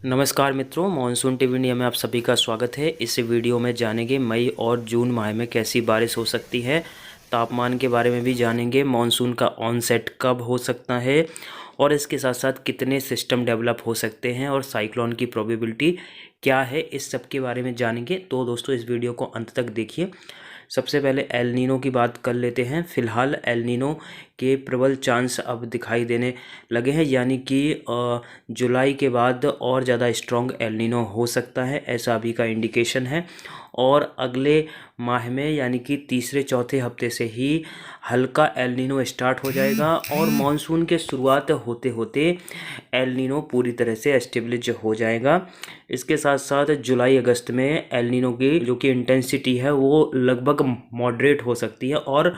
नमस्कार मित्रों, monsoon TV India में आप सभी का स्वागत है। इस वीडियो में जानेंगे मई और जून माह में कैसी बारिश हो सकती है। तापमान के बारे में भी जानेंगे, मानसून का ऑनसेट कब हो सकता है और इसके साथ साथ कितने सिस्टम डेवलप हो सकते हैं और साइक्लोन की प्रोबेबिलिटी क्या है, इस सब के बारे में जानेंगे। तो दोस्तों इस वीडियो को अंत तक देखिए। सबसे पहले एल नीनो की बात कर लेते हैं। फ़िलहाल एल नीनो के प्रबल चांस अब दिखाई देने लगे हैं, यानी कि जुलाई के बाद और ज़्यादा स्ट्रॉन्ग एल नीनो हो सकता है, ऐसा अभी का इंडिकेशन है। और अगले माह में यानी कि तीसरे चौथे हफ्ते से ही हल्का एल नीनो स्टार्ट हो जाएगा और मानसून के शुरुआत होते होते एल नीनो पूरी तरह से एस्टेब्लिश हो जाएगा। इसके साथ साथ जुलाई अगस्त में एल नीनो की जो कि इंटेंसिटी है वो लगभग मॉडरेट हो सकती है और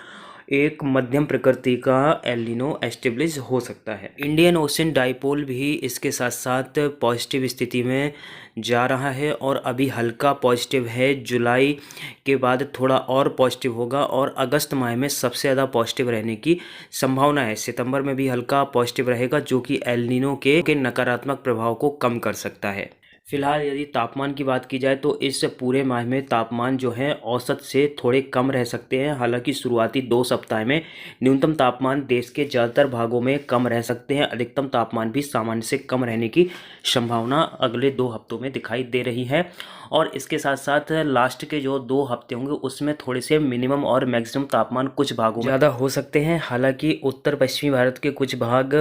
एक मध्यम प्रकृति का एल नीनो एस्टेब्लिश हो सकता है। इंडियन ओशन डाइपोल भी इसके साथ साथ पॉजिटिव स्थिति में जा रहा है और अभी हल्का पॉजिटिव है। जुलाई के बाद थोड़ा और पॉजिटिव होगा और अगस्त माह में सबसे ज़्यादा पॉजिटिव रहने की संभावना है। सितंबर में भी हल्का पॉजिटिव रहेगा जो कि एल नीनो के नकारात्मक प्रभाव को कम कर सकता है। फिलहाल यदि तापमान की बात की जाए तो इस पूरे माह में तापमान जो है औसत से थोड़े कम रह सकते हैं। हालांकि शुरुआती 2 सप्ताह में न्यूनतम तापमान देश के ज़्यादातर भागों में कम रह सकते हैं। अधिकतम तापमान भी सामान्य से कम रहने की संभावना अगले 2 हफ्तों में दिखाई दे रही है। और इसके साथ साथ लास्ट के जो 2 हफ्ते होंगे उसमें थोड़े से मिनिमम और मैक्सिमम तापमान कुछ भागों में ज़्यादा हो सकते हैं। हालांकि उत्तर पश्चिमी भारत के कुछ भाग,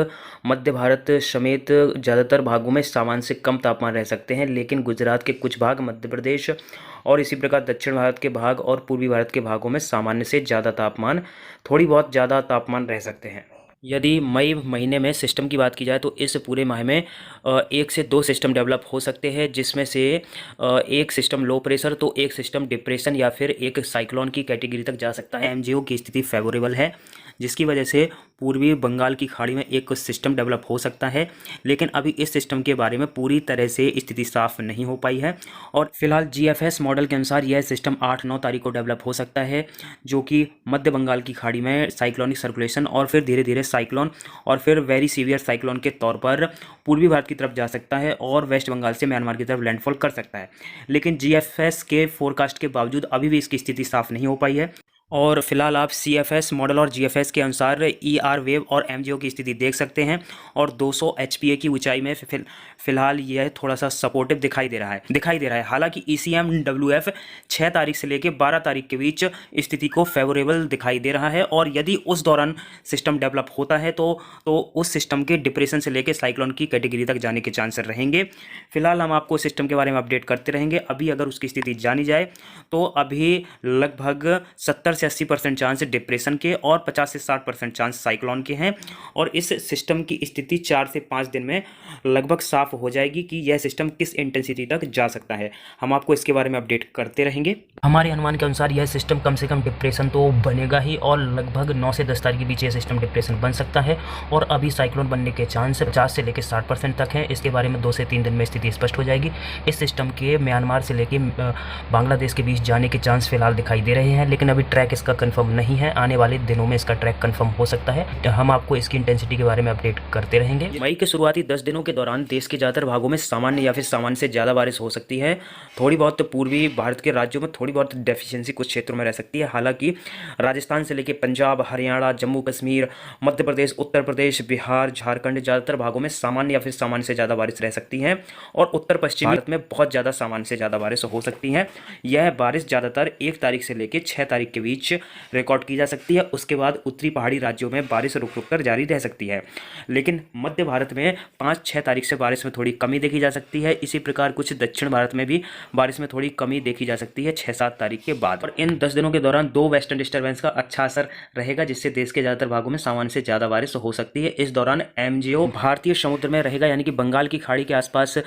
मध्य भारत समेत ज़्यादातर भागों में सामान्य से कम तापमान रह सकते हैं, लेकिन गुजरात के कुछ भाग, मध्य प्रदेश और इसी प्रकार दक्षिण भारत के भाग और पूर्वी भारत के भागों में सामान्य से ज़्यादा तापमान, थोड़ी बहुत ज़्यादा तापमान रह सकते हैं। यदि मई महीने में सिस्टम की बात की जाए तो इस पूरे माह में 1 से 2 सिस्टम डेवलप हो सकते हैं, जिसमें से एक सिस्टम लो प्रेशर तो एक सिस्टम डिप्रेशन या फिर एक साइक्लोन की कैटेगरी तक जा सकता है। एमजीओ की स्थिति फेवरेबल है, जिसकी वजह से पूर्वी बंगाल की खाड़ी में एक सिस्टम डेवलप हो सकता है, लेकिन अभी इस सिस्टम के बारे में पूरी तरह से स्थिति साफ नहीं हो पाई है। और फिलहाल जीएफएस मॉडल के अनुसार यह सिस्टम 8-9 तारीख को डेवलप हो सकता है, जो कि मध्य बंगाल की खाड़ी में साइक्लोनिक सर्कुलेशन और फिर धीरे धीरे साइक्लोन और फिर वेरी सीवियर साइक्लोन के तौर पर पूर्वी भारत की तरफ जा सकता है और वेस्ट बंगाल से म्यांमार की तरफ लैंडफॉल कर सकता है। लेकिन जीएफएस के फोरकास्ट के बावजूद अभी भी इसकी स्थिति साफ नहीं हो पाई है। और फिलहाल आप सीएफएस मॉडल और जीएफएस के अनुसार ईआर वेव और एमजीओ की स्थिति देख सकते हैं और 200 एचपीए की ऊंचाई में फिलहाल यह थोड़ा सा सपोर्टिव दिखाई दे रहा है। हालांकि ईसीएमडब्ल्यूएफ 6 तारीख से लेकर 12 तारीख के बीच स्थिति को फेवरेबल दिखाई दे रहा है और यदि उस दौरान सिस्टम डेवलप होता है तो उस सिस्टम के डिप्रेशन से लेकर साइक्लोन की कैटेगरी तक जाने के चांस रहेंगे। फिलहाल हम आपको सिस्टम के बारे में अपडेट करते रहेंगे। अभी अगर उसकी स्थिति जानी जाए तो अभी लगभग 70 से 80% चांस डिप्रेशन के और 50 से 60% चांस साइक्लोन के हैं और इस सिस्टम की स्थिति 4 से 5 दिन में लगभग साफ हो जाएगी कि यह सिस्टम किस इंटेंसिटी तक जा सकता है। हम आपको इसके बारे में अपडेट करते रहेंगे। हमारे अनुमान के अनुसार यह सिस्टम कम से कम डिप्रेशन तो बनेगा ही और लगभग 9 से 10 तारीख के बीच यह सिस्टम डिप्रेशन बन सकता है और अभी साइक्लोन बनने के चांस 50 से लेकर 60% तक है। इसके बारे में 2 से 3 दिन में स्थिति स्पष्ट हो जाएगी। इस सिस्टम के म्यांमार से लेकर बांग्लादेश के बीच जाने के चांस फिलहाल दिखाई दे रहे हैं, लेकिन अभी ट्रैक इसका कंफर्म नहीं है। आने वाले दिनों में इसका ट्रैक कंफर्म हो सकता है। हम आपको इसकी इंटेंसिटी के बारे में अपडेट करते रहेंगे। मई के शुरुआती 10 दिनों के दौरान देश के ज़्यादातर भागों में सामान्य या फिर सामान्य से ज़्यादा बारिश हो सकती है। थोड़ी बहुत पूर्वी भारत के राज्यों में थोड़ी बहुत डेफिशिएंसी कुछ क्षेत्रों में रह सकती है। हालांकि राजस्थान से लेकर पंजाब, हरियाणा, जम्मू कश्मीर, मध्य प्रदेश, उत्तर प्रदेश, बिहार, झारखंड ज़्यादातर भागों में सामान्य या फिर सामान्य से ज़्यादा बारिश रह सकती है और उत्तर पश्चिम भारत में बहुत ज़्यादा सामान्य से ज़्यादा बारिश हो सकती है। यह बारिश ज़्यादातर 1 तारीख से लेकर 6 तारीख के बीच रिकॉर्ड की जा सकती है। उसके बाद उत्तरी पहाड़ी राज्यों में बारिश रुक रुक कर जारी रह सकती है, लेकिन मध्य भारत में 5-6 तारीख से बारिश में थोड़ी कमी देखी जा सकती है। इसी प्रकार कुछ दक्षिण भारत में भी बारिश में थोड़ी कमी देखी जा सकती है 6-7 तारीख के बाद। और इन 10 दिनों के दौरान 2 वेस्टर्न डिस्टर्बेंस का अच्छा असर रहेगा, जिससे देश के ज़्यादातर भागों में सामान्य से ज़्यादा बारिश हो सकती है। इस दौरान एमजीओ भारतीय समुद्र में रहेगा, यानी कि बंगाल की खाड़ी के आसपास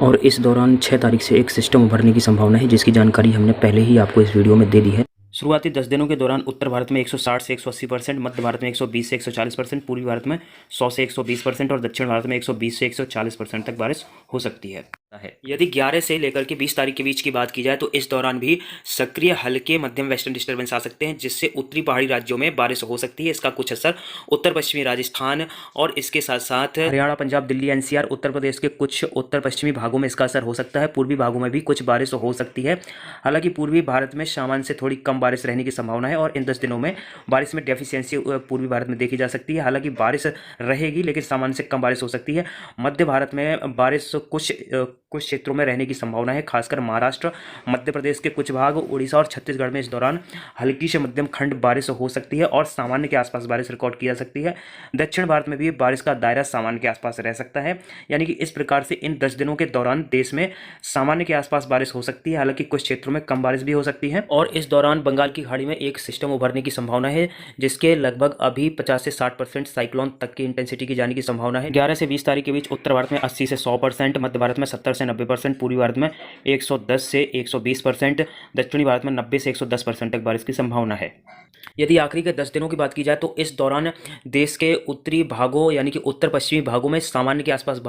और इस दौरान 6 तारीख से एक सिस्टम उभरने की संभावना है, जिसकी जानकारी हमने पहले ही आपको इस वीडियो में दे दी है। शुरुआती 10 दिनों के दौरान उत्तर भारत में 160 से 180%, मध्य भारत में 120 से 140%, पूर्वी भारत में 100 से 120% और दक्षिण भारत में 120 से 140% तक बारिश हो सकती है। है। यदि 11 से लेकर के 20 तारीख के बीच की बात की जाए तो इस दौरान भी सक्रिय हल्के मध्यम वेस्टर्न डिस्टर्बेंस आ सकते हैं, जिससे उत्तरी पहाड़ी राज्यों में बारिश हो सकती है। इसका कुछ असर उत्तर पश्चिमी राजस्थान और इसके साथ साथ हरियाणा, पंजाब, दिल्ली, एनसीआर, उत्तर प्रदेश के कुछ उत्तर पश्चिमी भागों में इसका असर हो सकता है। पूर्वी भागों में भी कुछ बारिश हो सकती है। हालांकि पूर्वी भारत में सामान्य से थोड़ी कम बारिश रहने की संभावना है और इन 10 दिनों में बारिश में डेफिशिएंसी पूर्वी भारत में देखी जा सकती है। हालांकि बारिश रहेगी लेकिन सामान्य से कम बारिश हो सकती है। मध्य भारत में बारिश कुछ क्षेत्रों में रहने की संभावना है, खासकर महाराष्ट्र, मध्य प्रदेश के कुछ भाग, उड़ीसा और छत्तीसगढ़ में इस दौरान हल्की से मध्यम खंड बारिश हो सकती है और सामान्य के आसपास बारिश रिकॉर्ड की जा सकती है। दक्षिण भारत में भी बारिश का दायरा सामान्य के आसपास रह सकता है। यानी कि इस प्रकार से इन 10 दिनों के दौरान देश में सामान्य के आसपास बारिश हो सकती है। हालांकि कुछ क्षेत्रों में कम बारिश भी हो सकती है और इस दौरान बंगाल की खाड़ी में एक सिस्टम उभरने की संभावना है, जिसके लगभग अभी 50 से 60% साइक्लोन तक की इंटेंसिटी की जाने की संभावना है। 11 से 20 तारीख के बीच उत्तर भारत में 80 से 100%, मध्य भारत में 70 से 90%, पूर्वी भारत में 110 से 120%, दक्षिणी भारत में 90 से 110% तक बारिश की संभावना है। यदि आखिरी के 10 दिनों की बात की जाए तो इस दौरान देश के उत्तरी भागों यानी कि उत्तर पश्चिमी भागों में सामान्य के आसपास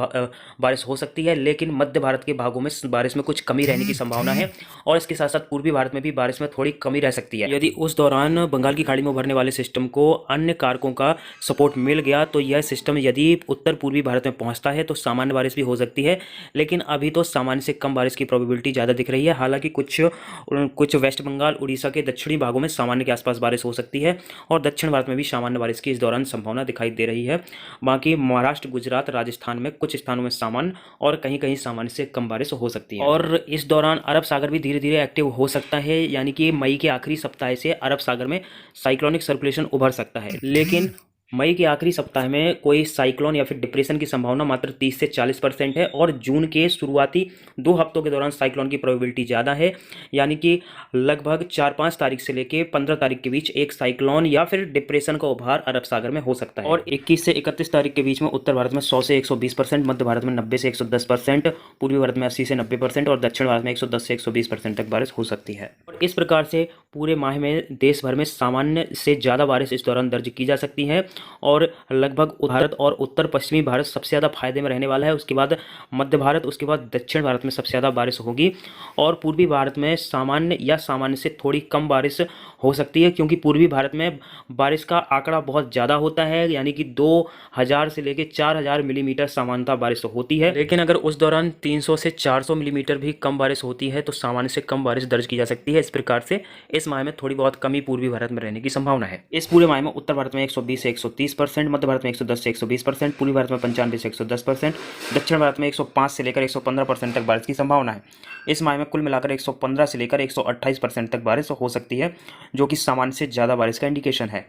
बारिश हो सकती है, लेकिन मध्य भारत के भागों में बारिश में कुछ कमी रहने की संभावना है और इसके साथ साथ पूर्वी भारत में भी बारिश में थोड़ी कमी रह सकती है। यदि उस दौरान बंगाल की खाड़ी में उभरने वाले सिस्टम को अन्य कारकों का सपोर्ट मिल गया तो यह सिस्टम यदि उत्तर पूर्वी भारत में पहुंचता है तो सामान्य बारिश भी हो सकती है, लेकिन अभी तो सामान्य से कम बारिश की प्रोबेबिलिटी ज़्यादा दिख रही है। हालांकि कुछ वेस्ट बंगाल, उड़ीसा के दक्षिणी भागों में सामान्य के आसपास बारिश हो सकती है और दक्षिण भारत में भी सामान्य बारिश की इस दौरान संभावना दिखाई दे रही है। बाकी महाराष्ट्र, गुजरात, राजस्थान में कुछ स्थानों में सामान्य और कहीं कहीं सामान्य से कम बारिश हो सकती है। और इस दौरान अरब सागर भी धीरे धीरे एक्टिव हो सकता है, यानी कि मई के आखिरी सप्ताह से अरब सागर में साइक्लोनिक सर्कुलेशन उभर सकता है। लेकिन मई के आखिरी सप्ताह में कोई साइक्लोन या फिर डिप्रेशन की संभावना मात्र 30 से 40% है और जून के शुरुआती 2 हफ्तों के दौरान साइक्लोन की प्रोबेबिलिटी ज़्यादा है, यानी कि लगभग 4-5 तारीख से लेकर 15 तारीख के बीच एक साइक्लोन या फिर डिप्रेशन का उभार अरब सागर में हो सकता है। और 21 से 31 तारीख के बीच में उत्तर भारत में 100 से 120%, मध्य भारत में 90 से 110%, पूर्वी भारत में 80 से 90% और दक्षिण भारत में 110 से 120% तक बारिश हो सकती है। और इस प्रकार से पूरे माह में देश भर में सामान्य से ज़्यादा बारिश इस दौरान दर्ज की जा सकती है और लगभग भारत और उत्तर पश्चिमी भारत सबसे ज़्यादा फायदे में रहने वाला है। उसके बाद मध्य भारत, उसके बाद दक्षिण भारत में सबसे ज़्यादा बारिश होगी और पूर्वी भारत में सामान्य या सामान्य से थोड़ी कम बारिश हो सकती है, क्योंकि पूर्वी भारत में बारिश का आंकड़ा बहुत ज़्यादा होता है, यानी कि 2000 से लेकर 4000 मिलीमीटर सामान्यतः बारिश होती है। लेकिन अगर उस दौरान 300 से 400 मिलीमीटर भी कम बारिश होती है तो सामान्य से कम बारिश दर्ज की जा सकती है। इस प्रकार से इस माह में थोड़ी बहुत कमी पूर्वी भारत में रहने की संभावना है। इस पूरे माह में उत्तर भारत में 120 से 130%, मध्य भारत में 110 से 120%, पूर्वी भारत में 95 से 110%, दक्षिण भारत में 105 से लेकर 115% तक बारिश की संभावना है। इस माह में कुल मिलाकर 115 से लेकर 128% तक बारिश हो सकती है, जो कि सामान्य से ज़्यादा बारिश का इंडिकेशन है।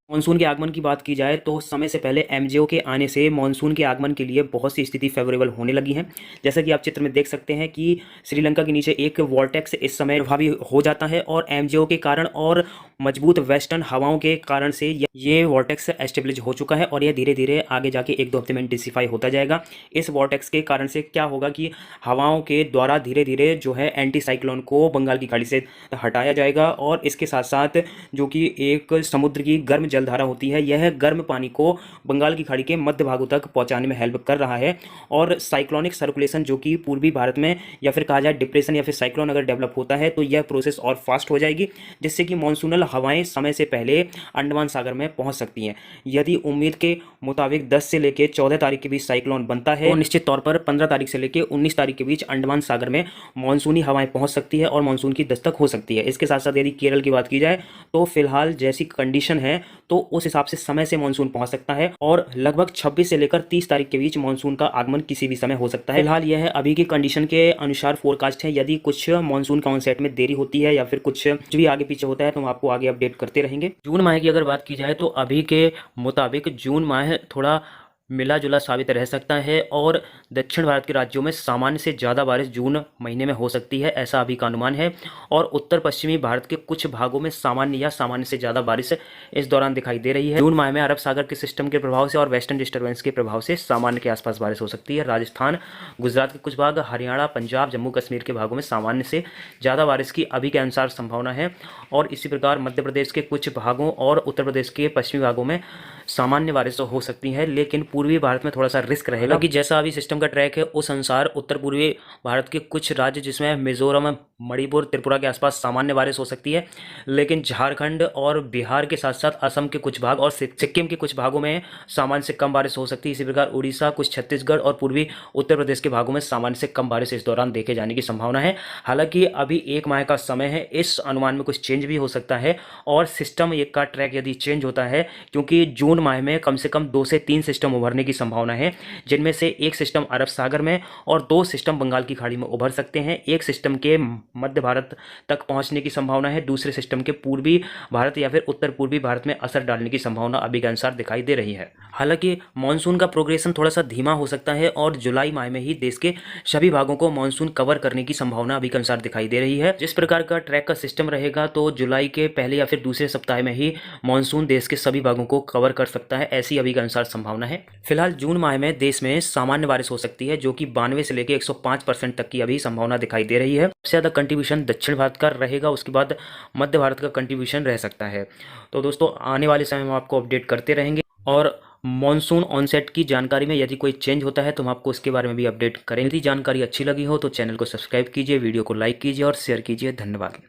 मानसून के आगमन की बात की जाए तो समय से पहले एमजेओ के आने से मानसून के आगमन के लिए बहुत सी स्थिति फेवरेबल होने लगी है। जैसा कि आप चित्र में देख सकते हैं कि श्रीलंका के नीचे एक वॉर्टेक्स इस समय प्रभावी हो जाता है और एमजेओ के कारण और मजबूत वेस्टर्न हवाओं के कारण से ये वॉर्टेक्स एस्टेब्लिश हो चुका है और यह धीरे धीरे आगे जाके 1-2 हफ्ते में इंटेंसिफाई होता जाएगा। इस वॉर्टेक्स के कारण से क्या होगा कि हवाओं के द्वारा धीरे धीरे जो है एंटी साइक्लोन को बंगाल की खाड़ी से हटाया जाएगा और इसके साथ साथ जो कि एक समुद्र की गर्म जलधारा होती है, यह गर्म पानी को बंगाल की खाड़ी के मध्य भागों तक पहुंचाने में हेल्प कर रहा है और साइक्लोनिक सर्कुलेशन जो कि पूर्वी भारत में या फिर कहा जाए डिप्रेशन या फिर साइक्लोन अगर डेवलप होता है तो यह प्रोसेस और फास्ट हो जाएगी, जिससे कि मॉनसूनल हवाएं समय से पहले अंडमान सागर में पहुंच सकती हैं। यदि उम्मीद के मुताबिक 10 से लेकर 14 तारीख के बीच साइक्लोन बनता है तो निश्चित तौर पर 15 तारीख से लेकर 19 तारीख के बीच अंडमान सागर में मानसूनी हवाएं पहुंच सकती है और मानसून की दस्तक हो सकती है। इसके साथ साथ यदि केरल की बात की जाए तो फिलहाल जैसी कंडीशन है तो उस हिसाब से समय से मानसून पहुंच सकता है और लगभग 26 से लेकर 30 तारीख के बीच मानसून का आगमन किसी भी समय हो सकता है। फिलहाल यह अभी की कंडीशन के अनुसार फोरकास्ट है। यदि कुछ मानसून का ऑनसेट में देरी होती है या फिर कुछ भी आगे पीछे होता है तो हम आपको आगे अपडेट करते रहेंगे। जून माह की अगर बात की जाए तो अभी के मुताबिक जून माह थोड़ा मिला जुला साबित रह सकता है और दक्षिण भारत के राज्यों में सामान्य से ज़्यादा बारिश जून महीने में हो सकती है, ऐसा अभी का अनुमान है। और उत्तर पश्चिमी भारत के कुछ भागों में सामान्य या सामान्य से ज़्यादा बारिश इस दौरान दिखाई दे रही है। जून माह में अरब सागर के सिस्टम के प्रभाव से और वेस्टर्न डिस्टर्बेंस के प्रभाव से सामान्य के आसपास बारिश हो सकती है। राजस्थान, गुजरात के कुछ भाग, हरियाणा, पंजाब, जम्मू कश्मीर के भागों में सामान्य से ज़्यादा बारिश की अभी के अनुसार संभावना है और इसी प्रकार मध्य प्रदेश के कुछ भागों और उत्तर प्रदेश के पश्चिमी भागों में सामान्य बारिश तो हो सकती है, लेकिन पूर्वी भारत में थोड़ा सा रिस्क रहेगा कि जैसा अभी सिस्टम का ट्रैक है उस अनुसार उत्तर पूर्वी भारत के कुछ राज्य जिसमें मिजोरम, मणिपुर, त्रिपुरा के आसपास सामान्य बारिश हो सकती है, लेकिन झारखंड और बिहार के साथ साथ असम के कुछ भाग और सिक्किम के कुछ भागों में सामान्य से कम बारिश हो सकती है। इसी प्रकार उड़ीसा, कुछ छत्तीसगढ़ और पूर्वी उत्तर प्रदेश के भागों में सामान्य से कम बारिश इस दौरान देखे जाने की संभावना है। हालांकि अभी 1 माह का समय है, इस अनुमान में कुछ चेंज भी हो सकता है और सिस्टम एक का ट्रैक यदि चेंज होता है, क्योंकि जून माह में कम से कम 2 से 3 सिस्टम उभरने की संभावना है, जिनमें से एक सिस्टम अरब सागर में और 2 सिस्टम बंगाल की खाड़ी में उभर सकते हैं। एक सिस्टम के मध्य भारत तक पहुंचने की संभावना है, दूसरे सिस्टम के पूर्वी भारत या फिर उत्तर पूर्वी भारत में असर डालने की संभावना अभी के अनुसार दिखाई दे रही है। हालांकि मानसून का प्रोग्रेशन थोड़ा सा धीमा हो सकता है और जुलाई माह में ही देश के सभी भागों को मानसून कवर करने की संभावना अभी के अनुसार दिखाई दे रही है। जिस प्रकार का ट्रैक का सिस्टम रहेगा तो जुलाई के पहले या फिर दूसरे सप्ताह में ही मानसून देश के सभी भागों को कवर कर सकता है, ऐसी अभी के अनुसार संभावना है। फिलहाल जून माह में देश में सामान्य बारिश हो सकती है, जो कि 92 से लेकर 105% तक की अभी संभावना दिखाई दे रही है। सबसे ज़्यादा कंट्रीब्यूशन दक्षिण भारत का रहेगा, उसके बाद मध्य भारत का कंट्रीब्यूशन रह सकता है। तो दोस्तों आने वाले समय में आपको अपडेट करते रहेंगे और मॉनसून ऑनसेट की जानकारी में यदि कोई चेंज होता है तो हम आपको उसके बारे में भी अपडेट करेंगे। यदि जानकारी अच्छी लगी हो तो चैनल को सब्सक्राइब कीजिए, वीडियो को लाइक कीजिए और शेयर कीजिए। धन्यवाद।